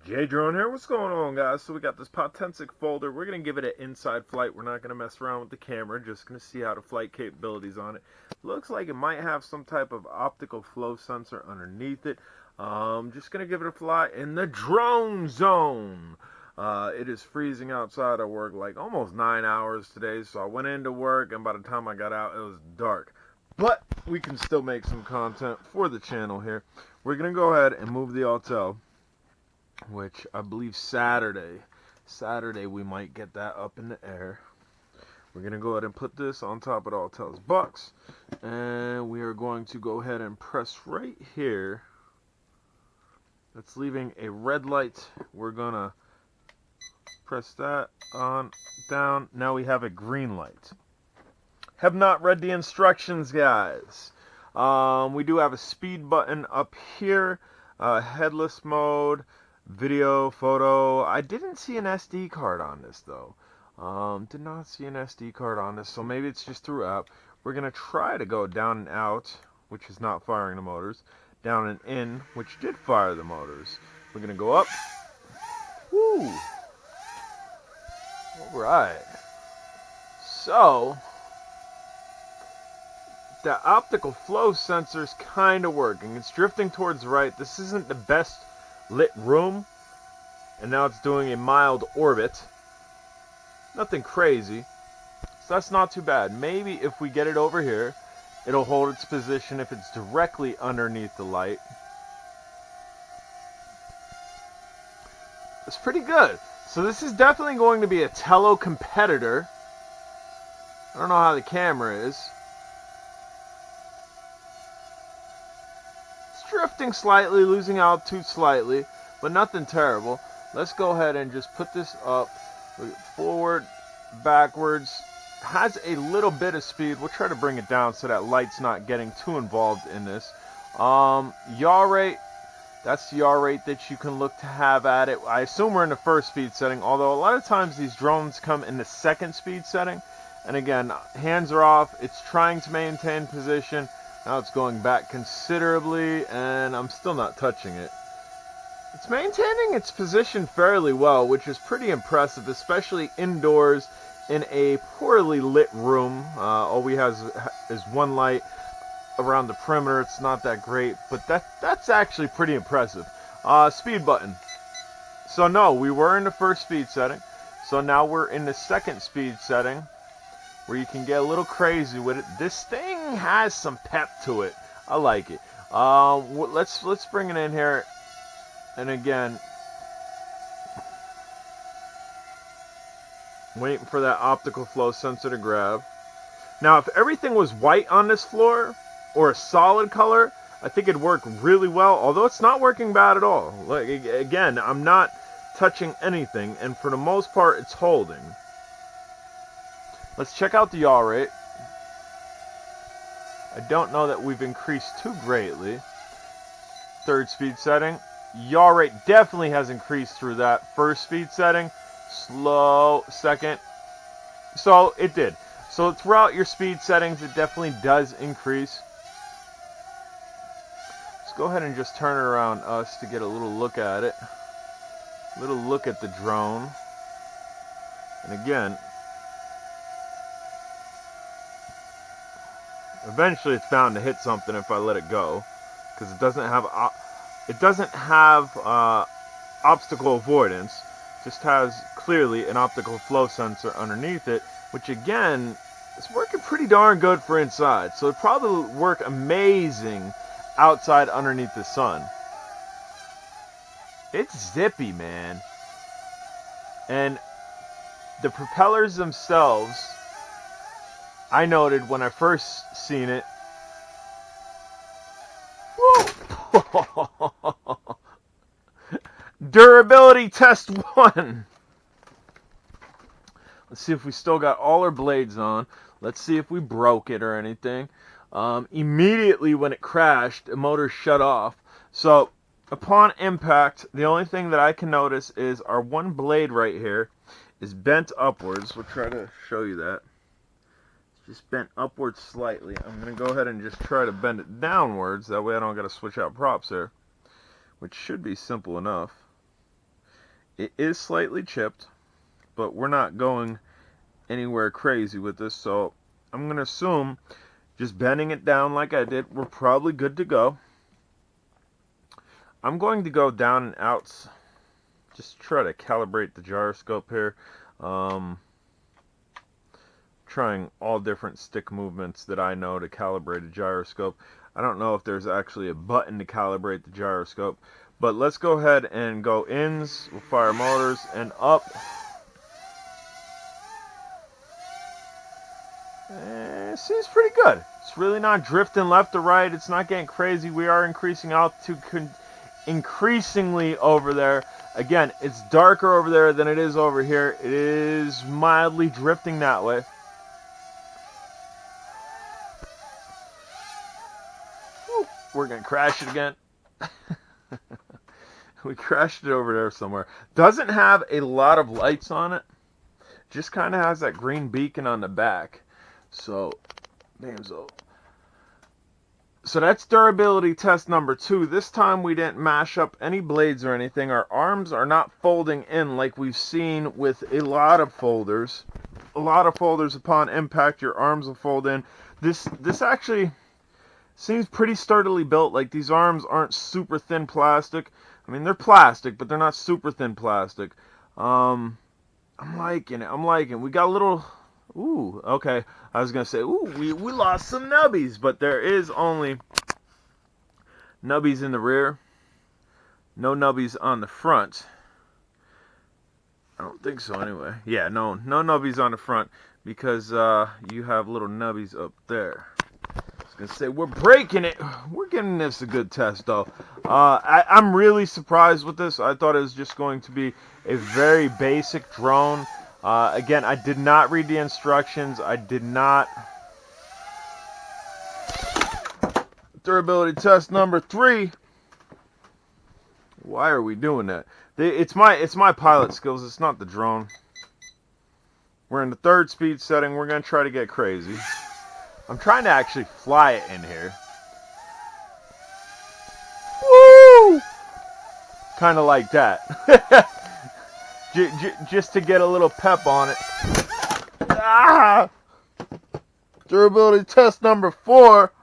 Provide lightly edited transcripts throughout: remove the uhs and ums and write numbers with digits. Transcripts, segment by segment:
J-Drone here. What's going on, guys? So we got this Potensic folder. We're going to give it an inside flight. We're not going to mess around with the camera. Just going to see how the flight capabilities on it. Looks like it might have some type of optical flow sensor underneath it. Just going to give it a fly in the drone zone. It is freezing outside. I worked like almost 9 hours today, so I went into work, and by the time I got out, it was dark. But we can still make some content for the channel here. We're going to go ahead and move the Autel, which I believe Saturday we might get that up in the air. We're going to go ahead and put this on top of Autel's box, and we are going to go ahead and press right here. That's leaving a red light. We're going to press that on down. Now we have a green light. Have not read the instructions, guys. We do have a speed button up here, headless mode, video, photo. I didn't see an SD card on this though. Did not see an SD card on this, so maybe it's just through app. We're gonna try to go down and out, which is not firing the motors. Down and in, which did fire the motors. We're gonna go up. Woo! Alright. So the optical flow sensor is kind of working. It's drifting towards the right. This isn't the best lit room, and now it's doing a mild orbit. Nothing crazy, so that's not too bad. Maybe if we get it over here, it'll hold its position if it's directly underneath the light. It's pretty good. So this is definitely going to be a Tello competitor. I don't know how the camera is. Drifting slightly, losing altitude slightly, but nothing terrible. Let's go ahead and just put this up. Forward, backwards. Has a little bit of speed. We'll try to bring it down so that light's not getting too involved in this. Yaw rate. That's the yaw rate that you can look to have at it. I assume we're in the first speed setting, although a lot of times these drones come in the second speed setting. And again, hands are off. It's trying to maintain position. Now it's going back considerably, and I'm still not touching it. It's maintaining its position fairly well, which is pretty impressive, especially indoors in a poorly lit room. All we have is one light around the perimeter. It's not that great, but that's actually pretty impressive. Speed button. So no, we were in the first speed setting. So now we're in the second speed setting, where you can get a little crazy with it. This thing has some pep to it. I like it. Let's bring it in here, and again, waiting for that optical flow sensor to grab. Now, if everything was white on this floor or a solid color, I think it'd work really well. Although it's not working bad at all. Like, again, I'm not touching anything, and for the most part, it's holding. Let's check out the yaw rate. I don't know that we've increased too greatly. Third speed setting. Yaw rate definitely has increased through that first speed setting. Slow, second. So it did. So throughout your speed settings, it definitely does increase. Let's go ahead and just turn it around us to get a little look at it. A little look at the drone. And again, eventually it's bound to hit something if I let it go, because it doesn't have obstacle avoidance. It just has clearly an optical flow sensor underneath it, which again is working pretty darn good for inside. So it probably work amazing outside underneath the sun. It's zippy, man. And the propellers themselves, I noted when I first seen it. Whoa! Durability test 1. Let's see if we still got all our blades on. Let's see if we broke it or anything. Immediately when it crashed, the motor shut off. So upon impact, the only thing that I can notice is our one blade right here is bent upwards. We'll try to show you that. Just bent upwards slightly. I'm going to go ahead and just try to bend it downwards. That way I don't got to switch out props there, which should be simple enough. It is slightly chipped, but we're not going anywhere crazy with this, so I'm going to assume just bending it down like I did, we're probably good to go. I'm going to go down and out, just try to calibrate the gyroscope here. Trying all different stick movements that I know to calibrate a gyroscope. I don't know if there's actually a button to calibrate the gyroscope, but let's go ahead and go ins, we'll fire motors, and up. It seems pretty good. It's really not drifting left or right. It's not getting crazy. We are increasing altitude increasingly over there. Again, it's darker over there than it is over here. It is mildly drifting that way. Woo, we're going to crash it again. We crashed it over there somewhere. Doesn't have a lot of lights on it. Just kind of has that green beacon on the back. So, damn so. So that's durability test number 2. This time we didn't mash up any blades or anything. Our arms are not folding in like we've seen with a lot of folders. A lot of folders upon impact, your arms will fold in. This actually seems pretty sturdily built. Like these arms aren't super thin plastic. I mean, they're plastic, but they're not super thin plastic. I'm liking it. I'm liking it. We got a little... Ooh, okay. I was going to say, ooh, we lost some nubbies, but there is only nubbies in the rear. No nubbies on the front. I don't think so anyway. Yeah, no nubbies on the front because you have little nubbies up there. I was going to say, we're breaking it. We're getting this a good test, though. I'm really surprised with this. I thought it was just going to be a very basic drone. Again, I did not read the instructions. I did not. Durability test number 3. Why are we doing that? It's my pilot skills. It's not the drone. We're in the 3rd speed setting. We're going to try to get crazy. I'm trying to actually fly it in here. Woo! Kind of like that. Just to get a little pep on it. Ah! Durability test number 4.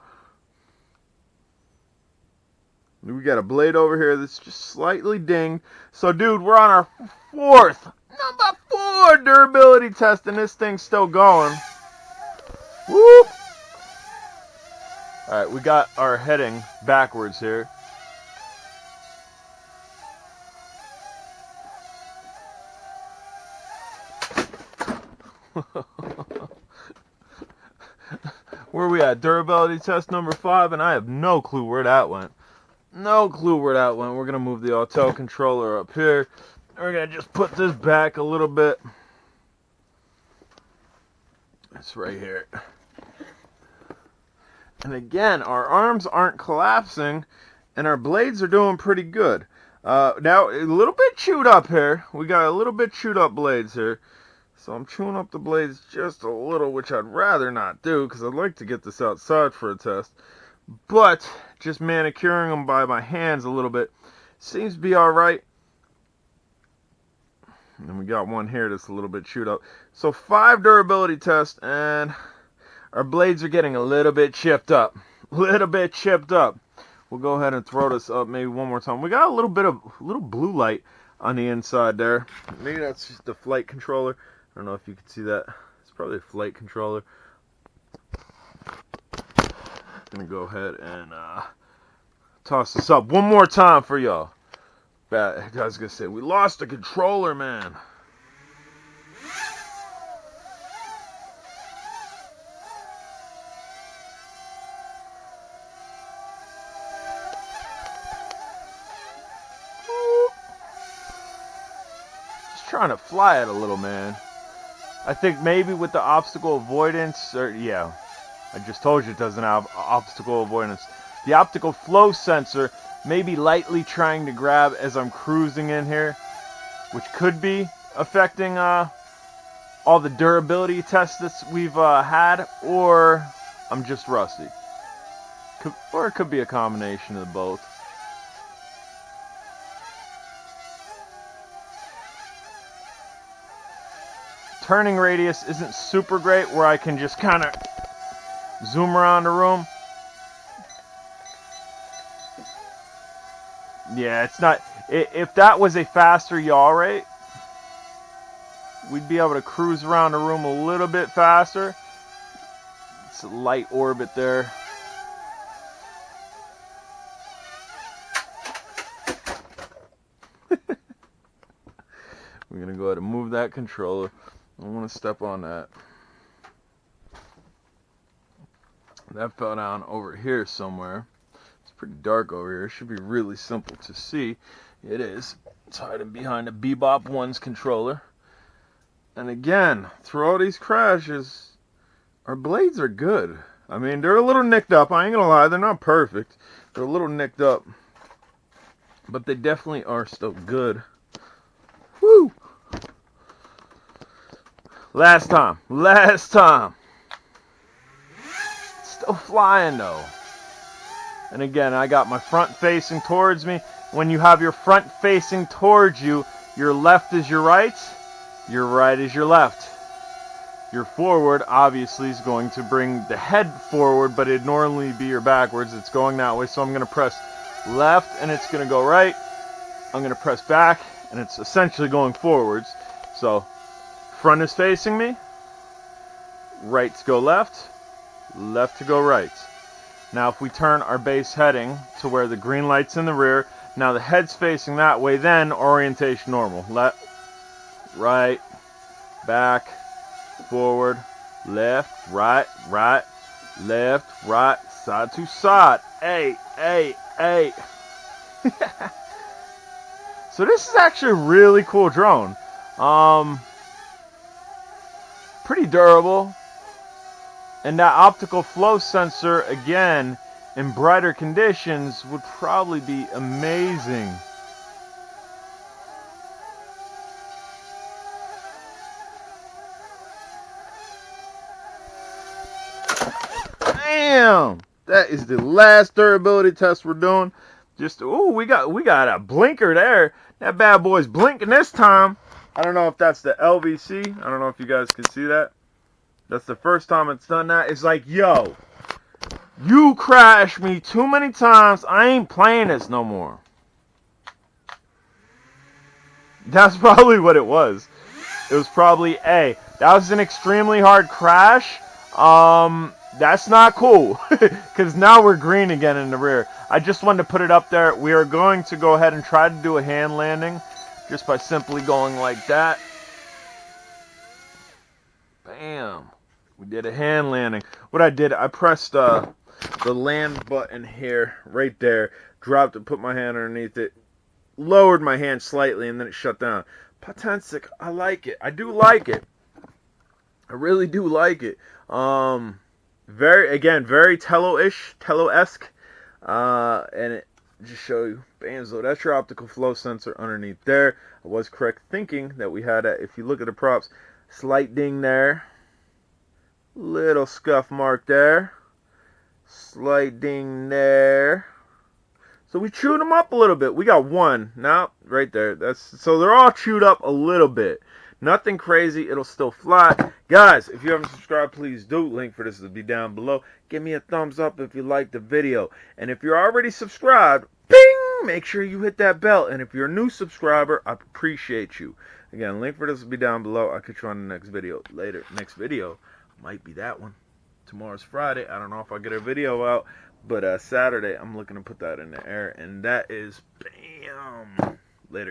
We got a blade over here that's just slightly dinged. So, dude, we're on our 4th, number 4 durability test, and this thing's still going. Whoop! All right, we got our heading backwards here. Where are we at? Durability test number 5, and I have no clue where that went. No clue where that went. We're going to move the auto controller up here. We're going to just put this back a little bit. It's right here. And again, our arms aren't collapsing, and our blades are doing pretty good. Now, a little bit chewed up here. We got a little bit chewed up blades here. So I'm chewing up the blades just a little, which I'd rather not do, because I'd like to get this outside for a test. But just manicuring them by my hands a little bit seems to be alright. And we got one here that's a little bit chewed up. So 5 durability tests, and our blades are getting a little bit chipped up. Little bit chipped up. We'll go ahead and throw this up maybe one more time. We got a little blue light on the inside there. Maybe that's just the flight controller. I don't know if you can see that. It's probably a flight controller. I'm gonna go ahead and toss this up one more time for y'all. I was gonna say, we lost the controller, man. Just trying to fly it a little, man. I think maybe with the optical avoidance, or yeah, I just told you it doesn't have obstacle avoidance. The optical flow sensor may be lightly trying to grab as I'm cruising in here, which could be affecting all the durability tests that we've had, or I'm just rusty. Or it could be a combination of both. turning radius isn't super great where I can just kind of zoom around the room. Yeah, it's not. If that was a faster yaw rate, we'd be able to cruise around the room a little bit faster. It's a light orbit there. We're going to go ahead and move that controller. I don't want to step on that. That fell down over here somewhere. It's pretty dark over here. It should be really simple to see. It is. It's hiding behind a Bebop 1's controller. And again, through all these crashes, our blades are good. I mean, they're a little nicked up. I ain't gonna lie, they're not perfect. They're a little nicked up. But they definitely are still good. Woo! Last time. Still flying though. And again, I got my front facing towards me. When you have your front facing towards you, your left is your right is your left. Your forward obviously is going to bring the head forward, but it'd normally be your backwards. It's going that way, so I'm going to press left and it's going to go right. I'm going to press back and it's essentially going forwards. So front is facing me, right to go left, left to go right. Now if we turn our base heading to where the green light's in the rear, now the head's facing that way, then orientation normal. Left, right, back, forward, left, right, left, right, side to side. Hey. So this is actually a really cool drone. Pretty durable. And that optical flow sensor, again, in brighter conditions, would probably be amazing. Damn! That is the last durability test we're doing. Just, ooh, we got a blinker there. That bad boy's blinking this time. I don't know if that's the LVC. I don't know if you guys can see that. That's the first time it's done that. It's like, yo, you crashed me too many times. I ain't playing this no more. That's probably what it was. It was probably, hey, that was an extremely hard crash. That's not cool. Because now we're green again in the rear. I just wanted to put it up there. We are going to go ahead and try to do a hand landing. Just by simply going like that. Bam. We did a hand landing. What I did, I pressed the land button here, right there. Dropped it, put my hand underneath it. Lowered my hand slightly, and then it shut down. Potensic, I like it. I do like it. I really do like it. Very Tello-esque. And it just show you, bam, so that's your optical flow sensor underneath there. I was correct thinking that we had if you look at the props, slight ding there. Little scuff mark there. Slight ding there. So we chewed them up a little bit. We got one. Now, right there. So they're all chewed up a little bit. Nothing crazy. It'll still fly. Guys, if you haven't subscribed, please do. Link for this will be down below. Give me a thumbs up if you liked the video. And if you're already subscribed, bing! Make sure you hit that bell. And if you're a new subscriber, I appreciate you. Again, link for this will be down below. I'll catch you on the next video later. Next video might be that one. Tomorrow's Friday. I don't know if I'll get a video out. But Saturday, I'm looking to put that in the air. And that is, bam! Later.